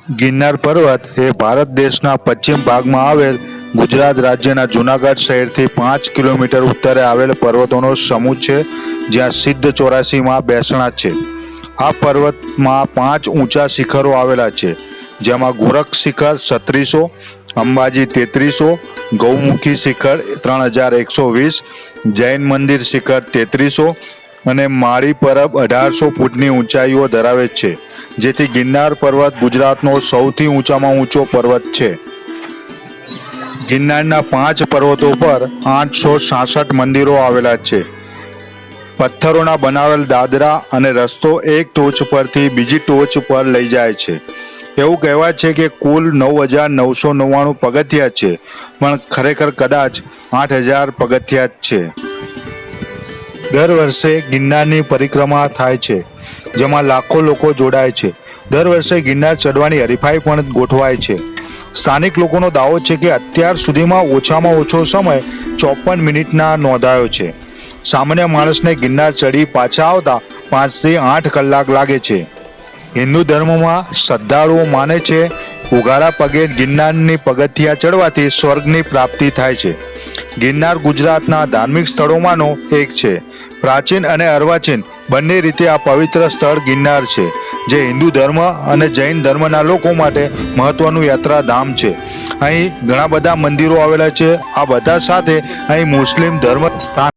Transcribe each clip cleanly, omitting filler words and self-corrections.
ગિરનાર પર્વત એ ભારત દેશના પશ્ચિમ ભાગમાં આવેલ ગુજરાત રાજ્યના જૂનાગઢ શહેરથી 5 કિલોમીટર ઉત્તરે આવેલ પર્વતોનો સમૂહ છે, જ્યાં સિદ્ધ 84માં બેસણા છે. આ પર્વતમાં 5 ઊંચા શિખરો આવેલા છે, જેમાં ગોરખ શિખર 3600, અંબાજી 3300, ગૌમુખી શિખર 3120, જૈન મંદિર શિખર 3300 અને માળી પરબ 1800 ફૂટની ઊંચાઈઓ ધરાવે છે, જેથી ગિરનાર પર્વત ગુજરાતનો સૌથી ઊંચામાં ઊંચો પર્વત છે. ગિરનારના 5 પર્વતો પર 866 મંદિરો આવેલા છે. પથ્થરોના બનાવેલ દાદરા અને રસ્તો એક ટોચ પરથી બીજી ટોચ પર લઈ જાય છે. એવું કહેવાય છે કે કુલ 9999 પગથિયા છે, પણ ખરેખર કદાચ 8000 પગથિયા જ છે. દર વર્ષે ગિરનારની પરિક્રમા થાય છે, જેમાં લાખો લોકો જોડાય છે. દર વર્ષે ગિરનાર ચડવાની હરીફાઈ પણ ગોઠવાય છે. સ્થાનિક લોકોનો દાવો છે કે અત્યાર સુધીમાં ઓછામાં ઓછો સમય 54 મિનિટના નોંધાયો છે. સામાન્ય માણસને ગિરનાર ચડી પાછા આવતા 5 થી 8 કલાક લાગે છે. હિન્દુ ધર્મમાં શ્રદ્ધાળુઓ માને છે ઉઘાડા પગે ગિરનારની પગથિયા ચડવાથી સ્વર્ગની પ્રાપ્તિ થાય છે. ગિરનાર ગુજરાતના ધાર્મિક સ્થળોમાંનો એક છે. પ્રાચીન અને અર્વાચીન બંને રીતે આ પવિત્ર સ્થળ ગિરનાર છે, જે હિન્દુ ધર્મ અને જૈન ધર્મના લોકો માટે મહત્વનું યાત્રાધામ છે. અહીં ઘણા બધા મંદિરો આવેલા છે. આ બધા સાથે અહીં મુસ્લિમ ધર્મ સ્થાન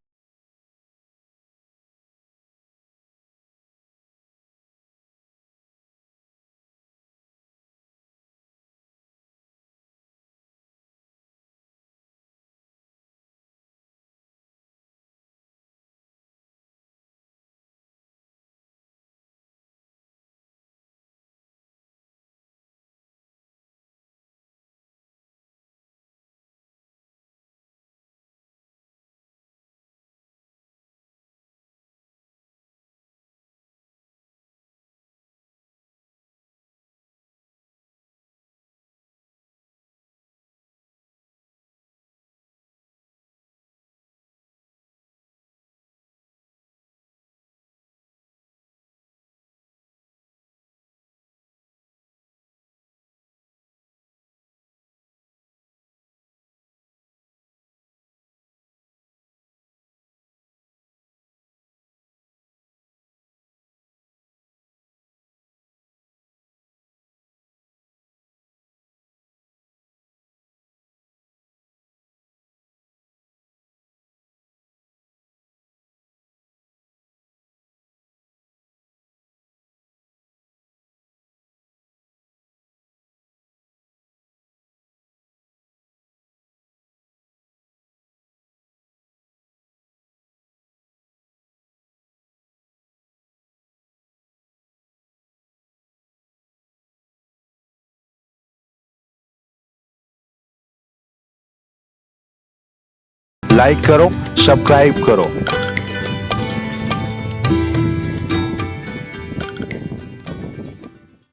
લાઈક કરો, સબસ્ક્રાઇબ કરો.